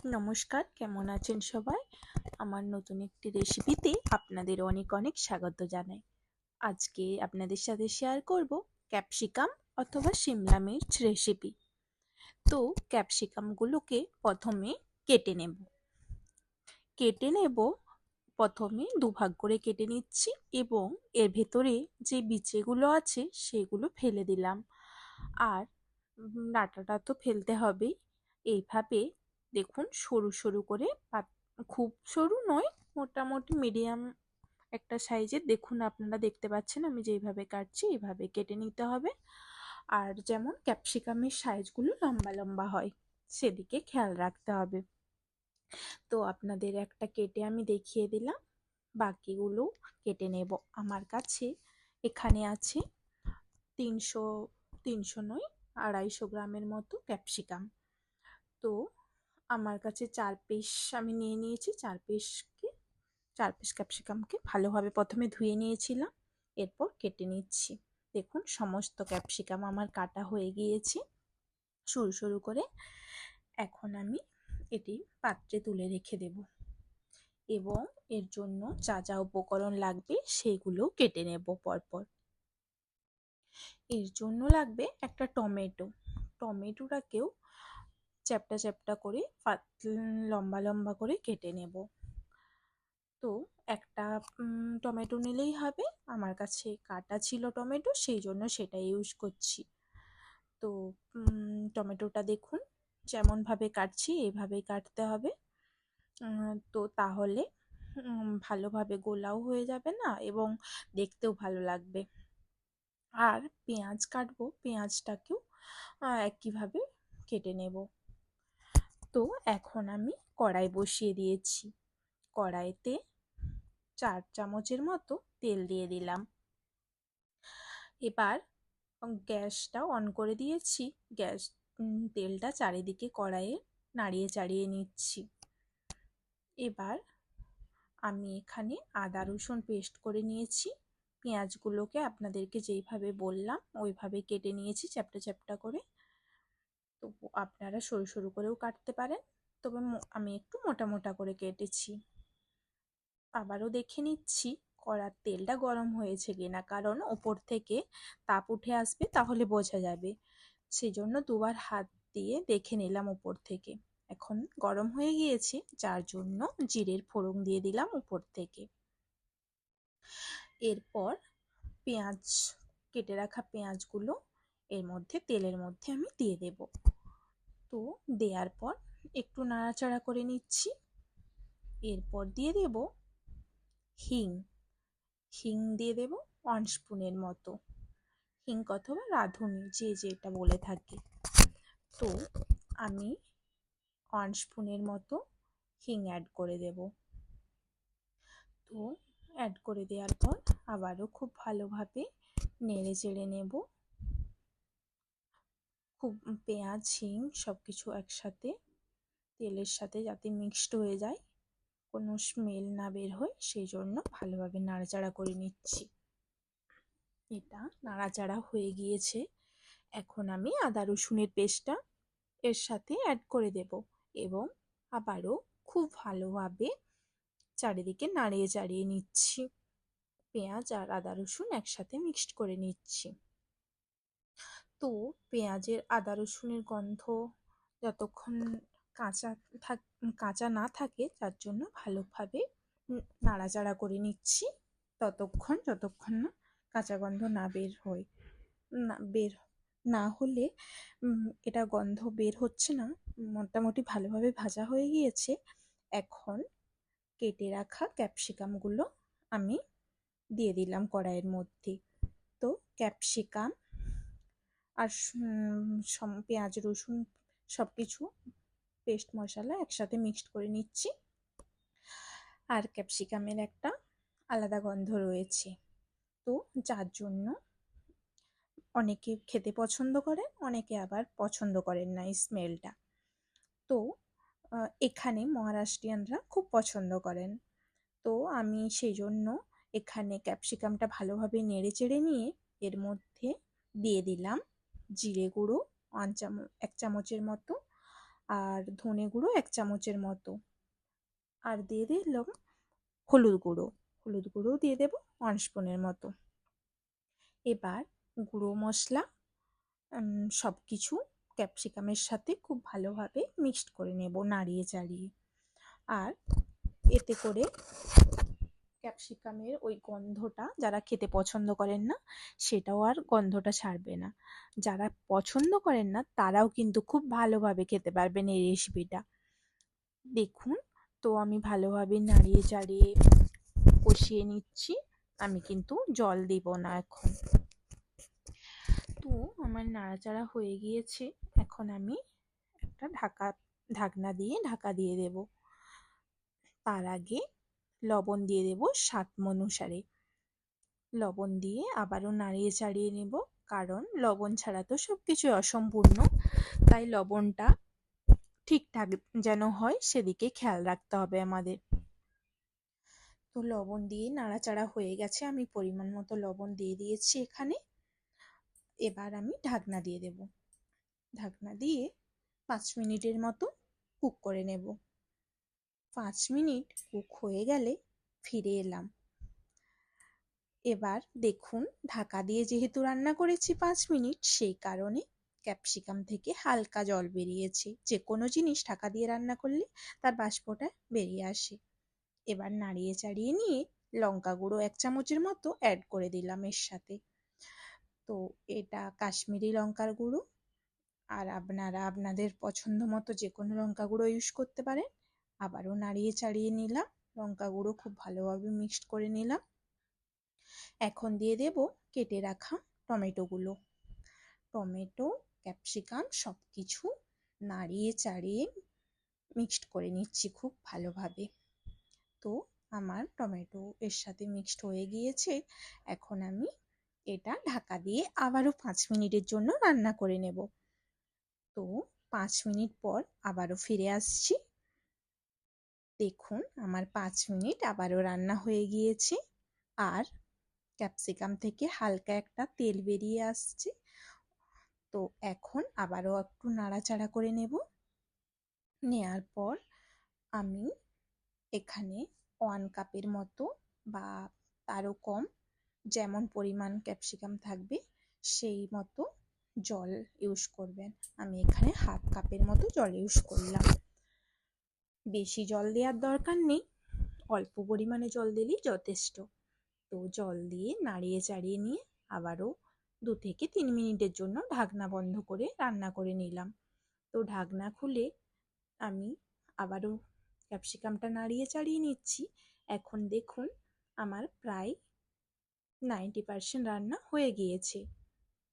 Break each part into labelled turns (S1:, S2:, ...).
S1: নমস্কার, কেমন আছেন সবাই? আমার নতুন একটি রেসিপিতে আপনাদের অনেক অনেক স্বাগত জানাই। আজকে আপনাদের সাথে শেয়ার করব ক্যাপসিকাম অথবা শিমলা মির্চ রেসিপি। তো ক্যাপসিকামগুলোকে প্রথমে কেটে নেব। প্রথমে দুভাগ করে কেটে নিচ্ছি এবং এর ভেতরে যে বিচিগুলো আছে সেগুলো ফেলে দিলাম। আর ডাঁটাটা তো ফেলতে হবেই। এইভাবে দেখুন সরু সরু করে, খুব সরু নয়, মোটামুটি মিডিয়াম একটা সাইজের, দেখুন আপনারা দেখতে পাচ্ছেন আমি যেইভাবে কাটছি এইভাবে কেটে নিতে হবে। আর যেমন ক্যাপসিকামের সাইজগুলো লম্বা লম্বা হয় সেদিকে খেয়াল রাখতে হবে। তো আপনাদের একটা কেটে আমি দেখিয়ে দিলাম, বাকিগুলো কেটে নেব। আমার কাছে এখানে আছে 300 নয় 250 গ্রামের মতো ক্যাপসিকাম। তো আমার কাছে 4 পিস আমি নিয়ে নিয়েছি। 4 পিস ক্যাপসিকামকে ভালোভাবে প্রথমে ধুয়ে নিয়েছিলাম, এরপর কেটে নিচ্ছি। দেখুন সমস্ত ক্যাপসিকাম আমার কাটা হয়ে গিয়েছে সরু সরু করে। এখন আমি এটি পাত্রে তুলে রেখে দেব এবং এর জন্য যা যা উপকরণ লাগবে সেগুলো কেটে নেব পরপর। এর জন্য লাগবে একটা টমেটোটাকেও চ্যাপ্টা চ্যাপ্টা করে লম্বা লম্বা করে কেটে নেব। তো একটা টমেটো নিলেই হবে। আমার কাছে কাটা ছিল টমেটো, সেই জন্য সেটা ইউজ করছি। তো টমেটোটা দেখুন যেমনভাবে কাটছি এইভাবেই কাটতে হবে। তো তাহলে ভালোভাবে গোলাও হয়ে যাবে না এবং দেখতেও ভালো লাগবে। আর পেঁয়াজ কাটবো, পেঁয়াজটাকেও একইভাবে কেটে নেব। তো এখন আমি কড়াই বসিয়ে দিয়েছি। কড়াইতে 4 চামচের মতো তেল দিয়ে দিলাম। এবার গ্যাসটা অন করে দিয়েছি। তেলটা চারিদিকে কড়াইয়ে নাড়িয়ে চাড়িয়ে নিচ্ছি। এবার আমি এখানে আদা রসুন পেস্ট করে নিয়েছি। পেঁয়াজগুলোকে আপনাদেরকে যেইভাবে বললাম ওইভাবে কেটে নিয়েছি চ্যাপ্টা চ্যাপ্টা করে। তো আপনারা সরু সরু করেও কাটতে পারেন, তবে আমি একটু মোটা মোটা করে কেটেছি। আবারও দেখে নিচ্ছি কড়ার তেলটা গরম হয়েছে কিনা, কারণ ওপর থেকে তাপ উঠে আসবে, তাহলে বোঝা যাবে। সেজন্য দুবার হাত দিয়ে দেখে নিলাম ওপর থেকে। এখন গরম হয়ে গিয়েছে, যার জন্য জিরের ফোড়ন দিয়ে দিলাম উপর থেকে। এরপর কেটে রাখা পেঁয়াজগুলো এর মধ্যে তেলের মধ্যে আমি দিয়ে দেব। তো দেওয়ার পর একটু নাড়াচাড়া করে নিচ্ছি। এরপর দিয়ে দেব হিং দিয়ে দেব 1 স্পুনের মতো। হিং অথবা রাঁধুনি যে যেটা বলে থাকে। তো আমি 1 স্পুনের মতো হিং অ্যাড করে দেব। তো অ্যাড করে দেওয়ার পর আবারও খুব ভালোভাবে নেড়ে চেড়ে নেব। খুব পেঁয়াজ হিং সব কিছু একসাথে তেলের সাথে যাতে মিক্সড হয়ে যায়, কোনো স্মেল না বের হয়, সেই জন্য ভালোভাবে নাড়াচাড়া করে নিচ্ছি। এটা নাড়াচাড়া হয়ে গিয়েছে। এখন আমি আদা রসুনের পেস্টটা এর সাথে অ্যাড করে দেব এবং আবারও খুব ভালোভাবে চারিদিকে নাড়িয়ে চাড়িয়ে নিচ্ছি। পেঁয়াজ আর আদা রসুন একসাথে মিক্সড করে নিচ্ছি। তো পেঁয়াজের আদা রসুনের গন্ধ যতক্ষণ কাঁচা না থাকে, তার জন্য ভালোভাবে নাড়াচাড়া করে নিচ্ছি যতক্ষণ না কাঁচা গন্ধ না বের হয়। বের না হলে এটা গন্ধ বের হচ্ছে না, মোটামুটি ভালোভাবে ভাজা হয়ে গিয়েছে। এখন কেটে রাখা ক্যাপসিকামগুলো আমি দিয়ে দিলাম কড়াইয়ের মধ্যে। তো ক্যাপসিকাম আর পেঁয়াজ রসুন সব কিছু পেস্ট মশলা একসাথে মিক্সড করে নিচ্ছি। আর ক্যাপসিকামের একটা আলাদা গন্ধ রয়েছে, তো যার জন্য অনেকে খেতে পছন্দ করেন, অনেকে আবার পছন্দ করেন না এই স্মেলটা। তো এখানে মহারাষ্ট্রিয়ানরা খুব পছন্দ করেন। তো আমি সেই জন্য এখানে ক্যাপসিকামটা ভালোভাবে নেড়ে চেড়ে নিয়ে এর মধ্যে দিয়ে দিলাম জিরে গুঁড়ো 1 চামচের মতো, আর ধনে গুঁড়ো 1 চামচের মতো, আর দিয়ে দিলাম হলুদ গুঁড়ো। হলুদ গুঁড়োও দিয়ে দেবো 1 স্পুনের মতো। এবার গুঁড়ো মশলা সব কিছু ক্যাপসিকামের সাথে খুব ভালোভাবে মিক্সড করে নেব নাড়িয়ে চাড়িয়ে। আর এতে করে ক্যাপসিকামের ওই গন্ধটা যারা খেতে পছন্দ করেন না সেটাও আর গন্ধটা ছাড়বে না। যারা পছন্দ করেন না তারাও কিন্তু খুব ভালোভাবে খেতে পারবেন এই রেসিপিটা। দেখুন, তো আমি ভালোভাবে নাড়িয়ে চাড়িয়ে কষিয়ে নিচ্ছি। আমি কিন্তু জল দিব না এখন। তো আমার নাড়াচাড়া হয়ে গিয়েছে। এখন আমি একটা ঢাকনা দিয়ে ঢাকা দিয়ে দেব। তার আগে লবণ দিয়ে দেব স্বাদ অনুসারে। লবণ দিয়ে আবারও নাড়িয়ে চাড়িয়ে নেব, কারণ লবণ ছাড়া তো সবকিছু অসম্পূর্ণ, তাই লবণটা ঠিকঠাক যেন হয় সেদিকে খেয়াল রাখতে হবে আমাদের। তো লবণ দিয়ে নাড়াচাড়া হয়ে গেছে, আমি পরিমাণ মতো লবণ দিয়ে দিয়েছি এখানে। এবার আমি ঢাকনা দিয়ে দেব। ঢাকনা দিয়ে 5 মিনিটের মতো কুক করে নেব। 5 মিনিট কুক হয়ে গেলে ফিরে এলাম। এবার দেখুন, ঢাকা দিয়ে যেহেতু রান্না করেছি 5 মিনিট, সেই কারণে ক্যাপসিকাম থেকে হালকা জল বেরিয়েছে। যে কোনো জিনিস ঢাকা দিয়ে রান্না করলে তার বাষ্পটা বেরিয়ে আসে। এবার নাড়িয়ে চাড়িয়ে নিয়ে লঙ্কা গুঁড়ো 1 চামচের মতো অ্যাড করে দিলাম এর সাথে। তো এটা কাশ্মীরি লঙ্কার গুঁড়ো, আর আপনারা আপনাদের পছন্দ মতো যে কোনো লঙ্কা গুঁড়ো ইউজ করতে পারেন। আবারও নাড়িয়ে চাড়িয়ে নিলাম, লঙ্কা গুঁড়ো খুব ভালোভাবে মিক্সড করে নিলাম। এখন দিয়ে দেব কেটে রাখা টমেটোগুলো। টমেটো, ক্যাপসিকাম সব কিছু নাড়িয়ে চাড়িয়ে মিক্সড করে নিচ্ছি খুব ভালোভাবে। তো আমার টমেটো এর সাথে মিক্সড হয়ে গিয়েছে। এখন আমি এটা ঢাকা দিয়ে আবারও 5 মিনিটের জন্য রান্না করে নেব। তো 5 মিনিট পর আবারও ফিরে আসছি। দেখুন, আমার 5 মিনিট আবারও রান্না হয়ে গিয়েছে, আর ক্যাপসিকাম থেকে হালকা একটা তেল বেরিয়ে আসছে। তো এখন আবারও একটু নাড়াচাড়া করে নেব। নেয়ার পর আমি এখানে 1 কাপের মতো বা তারও কম, যেমন পরিমাণ ক্যাপসিকাম থাকবে সেই মতো জল ইউজ করবেন। আমি এখানে 1/2 কাপের মতো জল ইউজ করলাম। বেশি জল দেওয়ার দরকার নেই, অল্প পরিমাণে জল দিলেই যথেষ্ট। তো জল দিয়ে নাড়িয়ে চাড়িয়ে নিয়ে আবারও 2 থেকে 3 মিনিটের জন্য ঢাকনা বন্ধ করে রান্না করে নিলাম। তো ঢাকনা খুলে আমি আবারও ক্যাপসিকামটা নাড়িয়ে চাড়িয়ে নিচ্ছি। এখন দেখুন, আমার প্রায় 90% রান্না হয়ে গিয়েছে।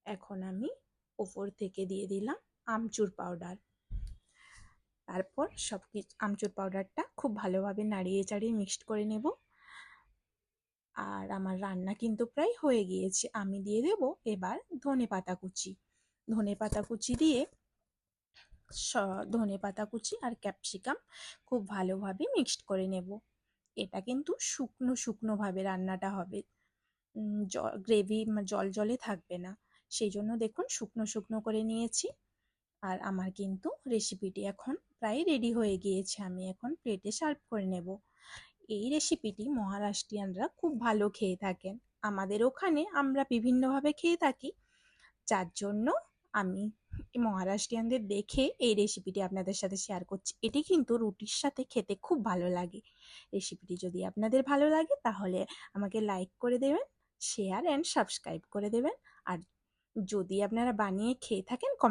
S1: এখন আমি ওপর থেকে দিয়ে দিলাম আমচুর পাউডার। তারপর আমচুর পাউডারটা খুব ভালোভাবে নাড়িয়ে চাড়িয়ে মিক্সড করে নেব। আর আমার রান্না কিন্তু প্রায় হয়ে গিয়েছে। আমি দিয়ে দেব এবার ধনেপাতা কুচি। ধনেপাতা কুচি দিয়ে ধনেপাতা কুচি আর ক্যাপসিকাম খুব ভালোভাবে মিক্সড করে নেব। এটা কিন্তু শুকনো শুকনো ভাবে রান্নাটা হবে, গ্রেভি জল জলে থাকবে না। সেই জন্য দেখুন শুকনো শুকনো করে নিয়েছি। আর আমার কিন্তু রেসিপিটি এখন প্রায় রেডি হয়ে গিয়েছে। আমি এখন প্লেটে সার্ভ করে নেব। এই রেসিপিটি মহারাষ্ট্রিয়ানরা খুব ভালো খেয়ে থাকেন। আমাদের ওখানে আমরা বিভিন্নভাবে খেয়ে থাকি, যার জন্য আমি মহারাষ্ট্রিয়ানদের দেখে এই রেসিপিটি আপনাদের সাথে শেয়ার করছি। এটি কিন্তু রুটির সাথে খেতে খুব ভালো লাগে। রেসিপিটি যদি আপনাদের ভালো লাগে তাহলে আমাকে লাইক করে দেবেন, শেয়ার অ্যান্ড সাবস্ক্রাইব করে দেবেন। আর যদি আপনারা বানিয়ে খেয়ে থাকেন কমেন্ট